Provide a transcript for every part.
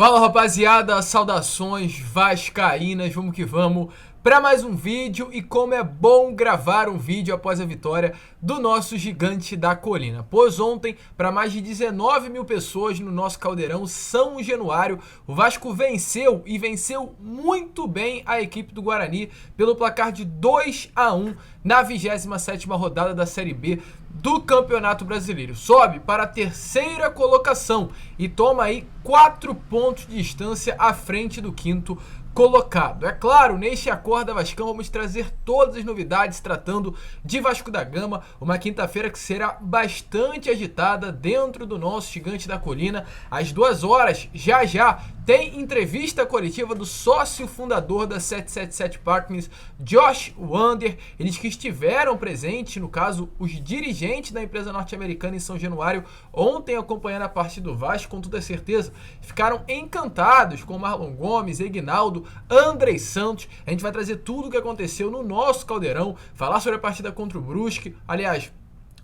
Fala rapaziada, saudações vascaínas, vamos que vamos para mais um vídeo. E como é bom gravar um vídeo após a vitória do nosso gigante da colina. Pois ontem, para mais de 19 mil pessoas no nosso caldeirão São Januário, o Vasco venceu e venceu muito bem a equipe do Guarani pelo placar de 2-1 na 27ª rodada da Série B do Campeonato Brasileiro. Sobe para a terceira colocação e toma aí 4 pontos de distância à frente do quinto colocado. É claro, neste Acorda Vascão vamos trazer todas as novidades tratando de Vasco da Gama, uma quinta-feira que será bastante agitada dentro do nosso gigante da colina. Às 2 horas, já tem entrevista coletiva do sócio fundador da 777 Partners, Josh Wander. Eles que estiveram presentes, no caso, os dirigentes da empresa norte-americana em São Januário, ontem acompanhando a partida do Vasco, com toda certeza, ficaram encantados com Marlon Gomes, Egnaldo, Andrei Santos. A gente vai trazer tudo o que aconteceu no nosso caldeirão, falar sobre a partida contra o Brusque, aliás,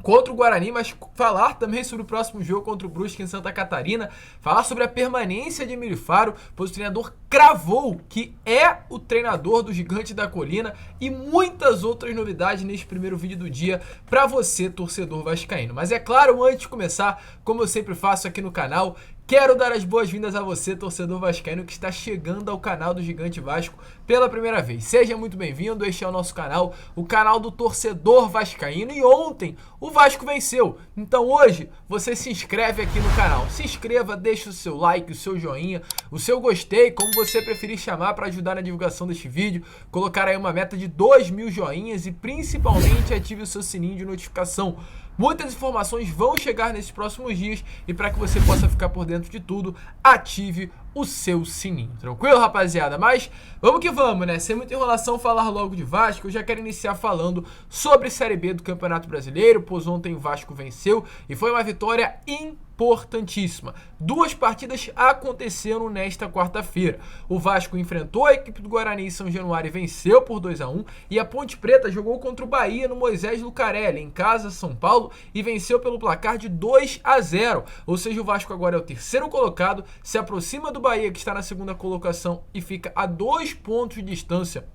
contra o Guarani, mas falar também sobre o próximo jogo contra o Brusque em Santa Catarina, falar sobre a permanência de Emílio Faro, pois o treinador cravou que é o treinador do Gigante da Colina, e muitas outras novidades neste primeiro vídeo do dia para você, torcedor vascaíno. Mas é claro, antes de começar, como eu sempre faço aqui no canal, quero dar as boas-vindas a você, torcedor vascaíno, que está chegando ao canal do Gigante Vasco pela primeira vez. Seja muito bem-vindo, este é o nosso canal, o canal do torcedor vascaíno, e ontem o Vasco venceu. Então hoje você se inscreve aqui no canal. Se inscreva, deixa o seu like, o seu joinha, o seu gostei, como você preferir chamar, para ajudar na divulgação deste vídeo. Colocar aí uma meta de 2.000 joinhas e principalmente ative o seu sininho de notificação. Muitas informações vão chegar nesses próximos dias e para que você possa ficar por dentro de tudo, ative o seu sininho. Tranquilo, rapaziada? Mas vamos que vamos, né? Sem muita enrolação, falar logo de Vasco. Eu já quero iniciar falando sobre Série B do Campeonato Brasileiro, pois ontem o Vasco venceu e foi uma vitória importantíssima. 2 partidas aconteceram nesta quarta-feira. O Vasco enfrentou a equipe do Guarani em São Januário e venceu por 2-1, e a Ponte Preta jogou contra o Bahia no Moisés Lucarelli, em casa, São Paulo, e venceu pelo placar de 2-0. Ou seja, o Vasco agora é o terceiro colocado, se aproxima do Bahia, que está na segunda colocação, e fica a 2 pontos de distância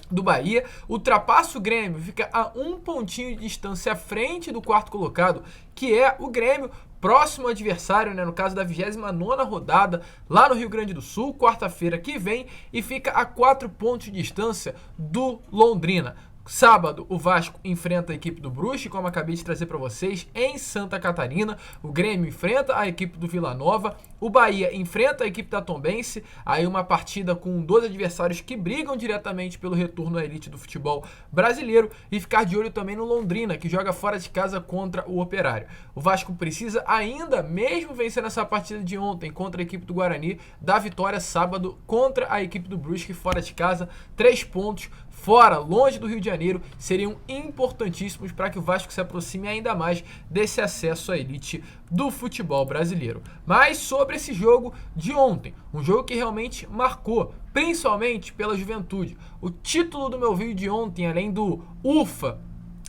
do Bahia, ultrapassa o Grêmio, fica a 1 pontinho de distância à frente do quarto colocado, que é o Grêmio, próximo adversário, né, no caso da 29ª rodada, lá no Rio Grande do Sul, quarta-feira que vem, e fica a 4 pontos de distância do Londrina. Sábado, o Vasco enfrenta a equipe do Brusque, como acabei de trazer para vocês, em Santa Catarina. O Grêmio enfrenta a equipe do Vila Nova. O Bahia enfrenta a equipe da Tombense. Aí uma partida com 2 adversários que brigam diretamente pelo retorno à elite do futebol brasileiro. E ficar de olho também no Londrina, que joga fora de casa contra o Operário. O Vasco precisa ainda, mesmo vencendo essa partida de ontem contra a equipe do Guarani, da vitória sábado contra a equipe do Brusque fora de casa. 3 pontos fora, longe do Rio de Janeiro, seriam importantíssimos para que o Vasco se aproxime ainda mais desse acesso à elite do futebol brasileiro. Mas sobre esse jogo de ontem, um jogo que realmente marcou, principalmente pela juventude. O título do meu vídeo de ontem, além do UFA,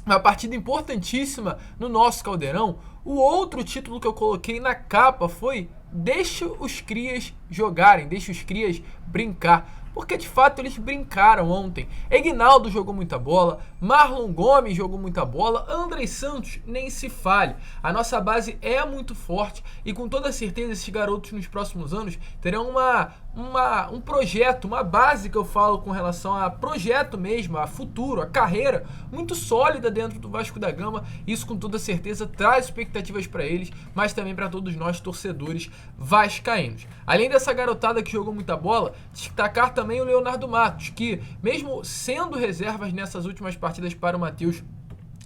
uma partida importantíssima no nosso caldeirão, o outro título que eu coloquei na capa foi: deixa os crias jogarem, deixa os crias brincar. Porque de fato eles brincaram ontem. Egnaldo jogou muita bola, Marlon Gomes jogou muita bola, Andrei Santos nem se fale. A nossa base é muito forte e com toda certeza esses garotos nos próximos anos terão um projeto, uma base, que eu falo com relação a projeto mesmo, a futuro, a carreira muito sólida dentro do Vasco da Gama. Isso com toda certeza traz expectativas para eles, mas também para todos nós torcedores vascaínos. Além dessa garotada que jogou muita bola, destacar também o Leonardo Matos, que mesmo sendo reservas nessas últimas partidas para o Matheus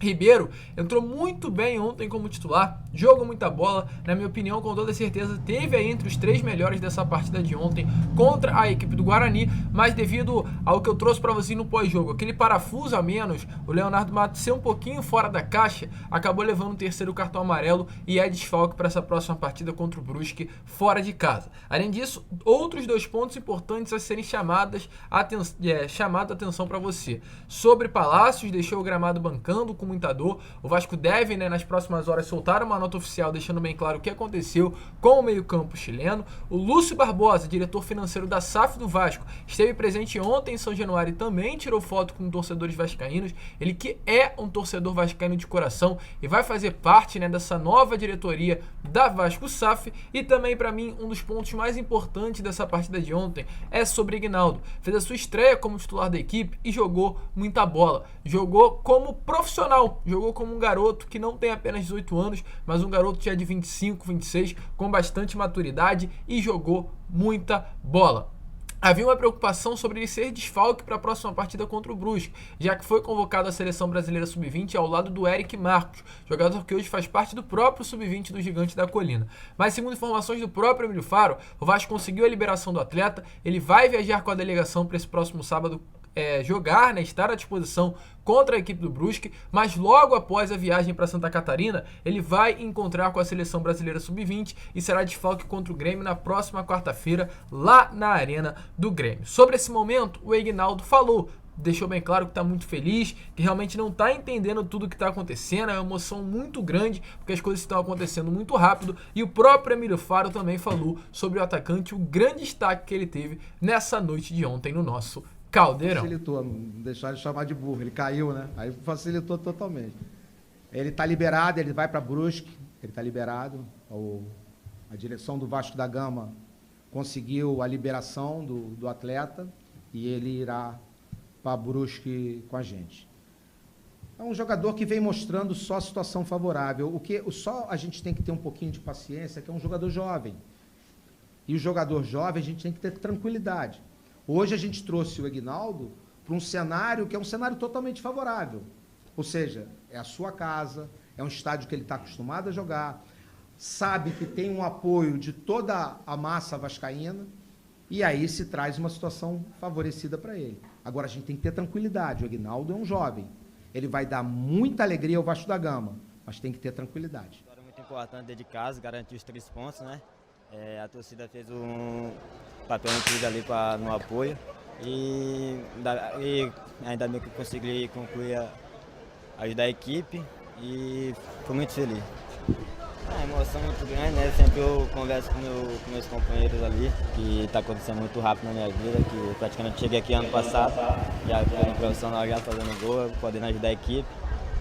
Ribeiro, entrou muito bem ontem como titular, jogou muita bola, na minha opinião, com toda certeza, teve aí entre os 3 melhores dessa partida de ontem contra a equipe do Guarani, mas devido ao que eu trouxe para vocês no pós-jogo, aquele parafuso a menos, o Leonardo Matos ser um pouquinho fora da caixa, acabou levando o terceiro cartão amarelo e é desfalque para essa próxima partida contra o Brusque fora de casa. Além disso, outros 2 pontos importantes a serem chamada a atenção para você. Sobre Palácios, deixou o gramado bancando com muita dor. O Vasco deve, né, nas próximas horas soltar uma nota oficial deixando bem claro o que aconteceu com o meio-campo chileno. O Lúcio Barbosa, diretor financeiro da SAF do Vasco, esteve presente ontem em São Januário e também tirou foto com torcedores vascaínos. Ele que é um torcedor vascaíno de coração e vai fazer parte, né, dessa nova diretoria da Vasco SAF. E também, para mim, um dos pontos mais importantes dessa partida de ontem é sobre Aguinaldo. Fez a sua estreia como titular da equipe e jogou muita bola. Jogou como profissional, jogou como um garoto que não tem apenas 18 anos, mas um garoto já de 25, 26, com bastante maturidade e jogou muita bola. Havia uma preocupação sobre ele ser desfalque para a próxima partida contra o Brusque, já que foi convocado à Seleção Brasileira Sub-20 ao lado do Eric Marcos, jogador que hoje faz parte do próprio Sub-20 do Gigante da Colina. Mas segundo informações do próprio Emílio Faro, o Vasco conseguiu a liberação do atleta, ele vai viajar com a delegação para esse próximo sábado jogar, né, estar à disposição contra a equipe do Brusque, mas logo após a viagem para Santa Catarina, ele vai encontrar com a Seleção Brasileira Sub-20 e será desfalque contra o Grêmio na próxima quarta-feira, lá na Arena do Grêmio. Sobre esse momento, o Aguinaldo falou, deixou bem claro que está muito feliz, que realmente não está entendendo tudo o que está acontecendo, é uma emoção muito grande, porque as coisas estão acontecendo muito rápido, e o próprio Emílio Faro também falou sobre o atacante, o grande destaque que ele teve nessa noite de ontem no nosso Caldeirão. Facilitou, não deixar ele chamar de burro, ele caiu, né? Aí facilitou totalmente. Ele está liberado, ele vai para Brusque, ele está liberado, a direção do Vasco da Gama conseguiu a liberação do atleta e ele irá para Brusque com a gente. É um jogador que vem mostrando só situação favorável. Só a gente tem que ter um pouquinho de paciência, que é um jogador jovem. E o jogador jovem a gente tem que ter tranquilidade. Hoje a gente trouxe o Aguinaldo para um cenário que é um cenário totalmente favorável. Ou seja, é a sua casa, é um estádio que ele está acostumado a jogar, sabe que tem um apoio de toda a massa vascaína, e aí se traz uma situação favorecida para ele. Agora a gente tem que ter tranquilidade. O Aguinaldo é um jovem. Ele vai dar muita alegria ao Vasco da Gama, mas tem que ter tranquilidade. É muito importante dentro de casa, garantir os 3 pontos, né? A torcida fez um papel incrível ali no apoio e ainda bem que eu consegui concluir ajudar a equipe e fui muito feliz. A emoção é muito grande, né? Sempre eu converso com meus companheiros ali, que está acontecendo muito rápido na minha vida, que eu praticamente cheguei aqui ano passado, já fui profissional, já fazendo gol, podendo ajudar a equipe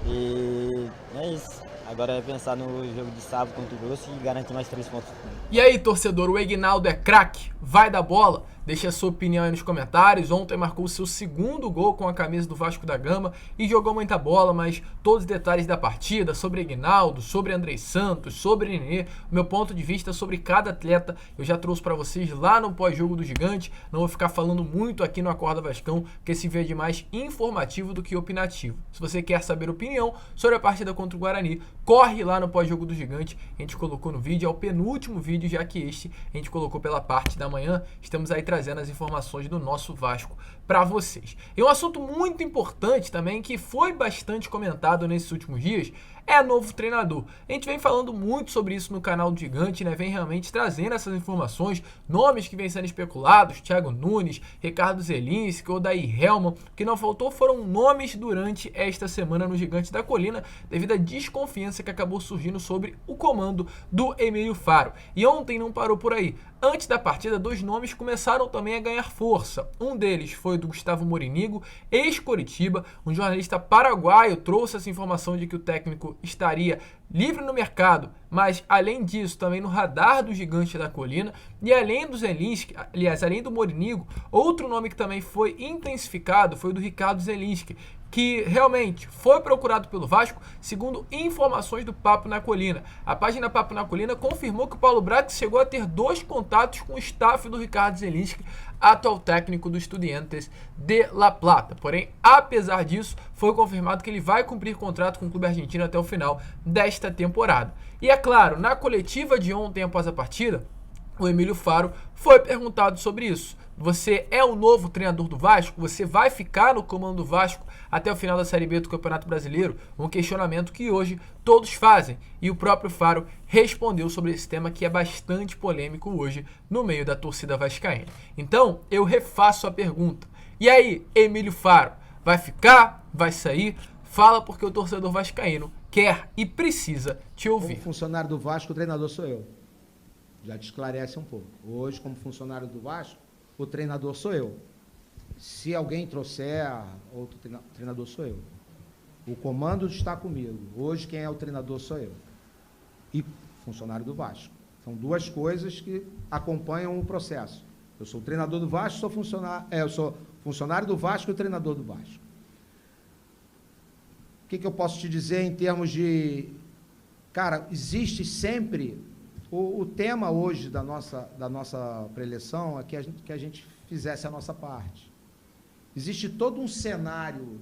e é isso. Agora é pensar no jogo de sábado contra o Brusque e garantir mais 3 pontos. E aí, torcedor, o Aguinaldo é craque? Vai dar bola? Deixe a sua opinião aí nos comentários. Ontem marcou o seu 2º gol com a camisa do Vasco da Gama e jogou muita bola, mas todos os detalhes da partida, sobre Aguinaldo, sobre Andrei Santos, sobre Nenê, o meu ponto de vista sobre cada atleta, eu já trouxe para vocês lá no pós-jogo do Gigante. Não vou ficar falando muito aqui no Acorda Vascão, porque esse vídeo é mais informativo do que opinativo. Se você quer saber opinião sobre a partida contra o Guarani, corre lá no pós-jogo do Gigante. A gente colocou no vídeo, é o penúltimo vídeo, já que este a gente colocou pela parte da manhã. Estamos aí trazendo as informações do nosso Vasco para vocês. E um assunto muito importante também, que foi bastante comentado nesses últimos dias, é novo treinador. A gente vem falando muito sobre isso no canal do Gigante, né? Vem realmente trazendo essas informações, nomes que vêm sendo especulados, Thiago Nunes, Ricardo Zelinski, Odair Hellmann. O que não faltou foram nomes durante esta semana no Gigante da Colina, devido à desconfiança que acabou surgindo sobre o comando do Emílio Faro. E ontem não parou por aí. Antes da partida, 2 nomes começaram também a ganhar força. Um deles foi o do Gustavo Morinigo, ex-Coritiba. Um jornalista paraguaio trouxe essa informação de que o técnico estaria livre no mercado, mas além disso, também no radar do Gigante da Colina. E além do Zelinski, aliás, além do Morinigo, outro nome que também foi intensificado foi o do Ricardo Zelinski, que realmente foi procurado pelo Vasco, segundo informações do Papo na Colina. A página Papo na Colina confirmou que o Paulo Brax chegou a ter 2 contatos com o staff do Ricardo Zelinski, atual técnico do Estudiantes de La Plata. Porém, apesar disso, foi confirmado que ele vai cumprir contrato com o clube argentino até o final desta temporada. E é claro, na coletiva de ontem após a partida, o Emílio Faro foi perguntado sobre isso. Você é o novo treinador do Vasco? Você vai ficar no comando do Vasco até o final da Série B do Campeonato Brasileiro? Um questionamento que hoje todos fazem. E o próprio Faro respondeu sobre esse tema, que é bastante polêmico hoje no meio da torcida vascaína. Então, eu refaço a pergunta. E aí, Emílio Faro, vai ficar? Vai sair? Fala porque o torcedor vascaíno quer e precisa te ouvir. Como funcionário do Vasco, o treinador sou eu. Já te esclarece um pouco. Hoje, como funcionário do Vasco, o treinador sou eu. Se alguém trouxer outro treinador, sou eu. O comando está comigo. Hoje, quem é o treinador sou eu. E funcionário do Vasco. São duas coisas que acompanham o processo. Eu sou o treinador do Vasco, eu sou funcionário do Vasco e o treinador do Vasco. O que eu posso te dizer em termos de... Cara, existe sempre... O tema hoje da nossa preleção é que a gente fizesse a nossa parte. Existe todo um cenário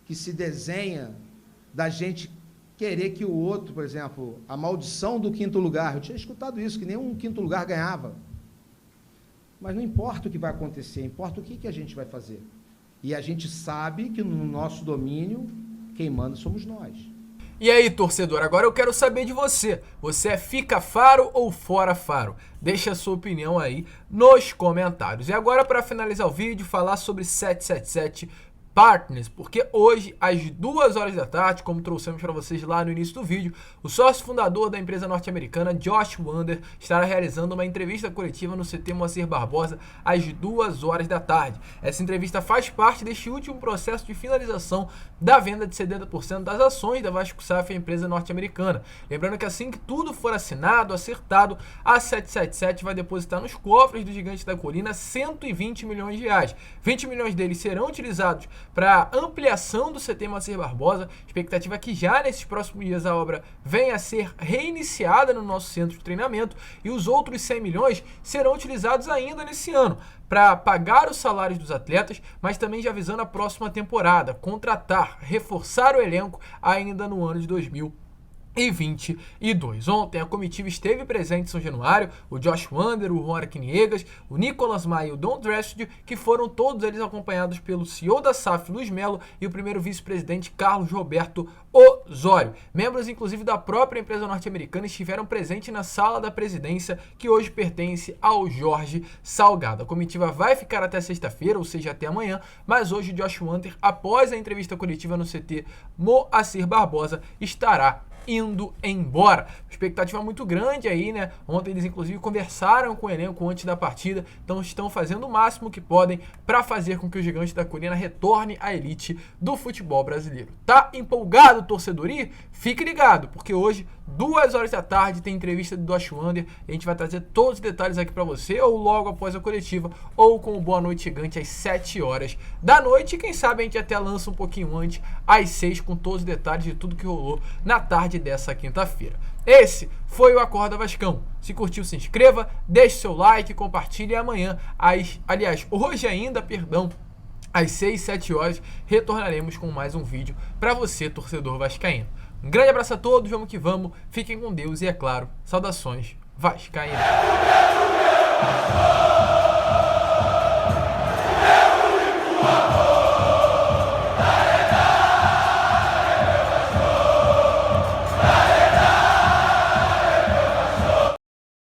que se desenha da gente querer que o outro, por exemplo, a maldição do quinto lugar. Eu tinha escutado isso, que nenhum quinto lugar ganhava. Mas não importa o que vai acontecer, importa o que a gente vai fazer. E a gente sabe que no nosso domínio, quem manda somos nós. E aí, torcedor, agora eu quero saber de você. Você é fica Faro ou fora Faro? Deixa a sua opinião aí nos comentários. E agora, para finalizar o vídeo, falar sobre 777 Partners, porque hoje, às 2 horas da tarde, como trouxemos para vocês lá no início do vídeo, o sócio fundador da empresa norte-americana, Josh Wander, estará realizando uma entrevista coletiva no CT Moacir Barbosa às 2 horas da tarde. Essa entrevista faz parte deste último processo de finalização da venda de 70% das ações da Vasco SAF, a empresa norte-americana. Lembrando que assim que tudo for assinado, acertado, a 777 vai depositar nos cofres do Gigante da Colina 120 milhões de reais. 20 milhões deles serão utilizados para ampliação do CT Moacir Barbosa. Expectativa é que já nesses próximos dias a obra venha a ser reiniciada no nosso centro de treinamento, e os outros 100 milhões serão utilizados ainda nesse ano para pagar os salários dos atletas, mas também já visando a próxima temporada, contratar, reforçar o elenco ainda no ano de 2022. Ontem a comitiva esteve presente em São Januário, o Josh Wander, o Joaquim Niegas, o Nicolas Maia e o Don Dressed, que foram todos eles acompanhados pelo CEO da SAF, Luiz Melo, e o primeiro vice-presidente, Carlos Roberto Osório. Membros, inclusive, da própria empresa norte-americana estiveram presentes na sala da presidência, que hoje pertence ao Jorge Salgado. A comitiva vai ficar até sexta-feira, ou seja, até amanhã, mas hoje o Josh Wander, após a entrevista coletiva no CT Moacir Barbosa, estará indo embora. Expectativa muito grande aí, né? Ontem eles inclusive conversaram com o elenco antes da partida, então estão fazendo o máximo que podem para fazer com que o Gigante da Colina retorne à elite do futebol brasileiro. Tá empolgado, torcedor? E fique ligado, porque hoje, 2 horas da tarde, tem entrevista do Josh Wander, e a gente vai trazer todos os detalhes aqui para você, ou logo após a coletiva, ou com o Boa Noite Gigante às 7 horas da noite, e quem sabe a gente até lança um pouquinho antes, às 6, com todos os detalhes de tudo que rolou na tarde dessa quinta-feira. Esse foi o Acorda Vascão. Se curtiu, se inscreva, deixe seu like, compartilhe, e amanhã, hoje ainda, às 6, 7 horas, retornaremos com mais um vídeo para você, torcedor vascaíno. Um grande abraço a todos, vamos que vamos, fiquem com Deus e, é claro, saudações vascaínas.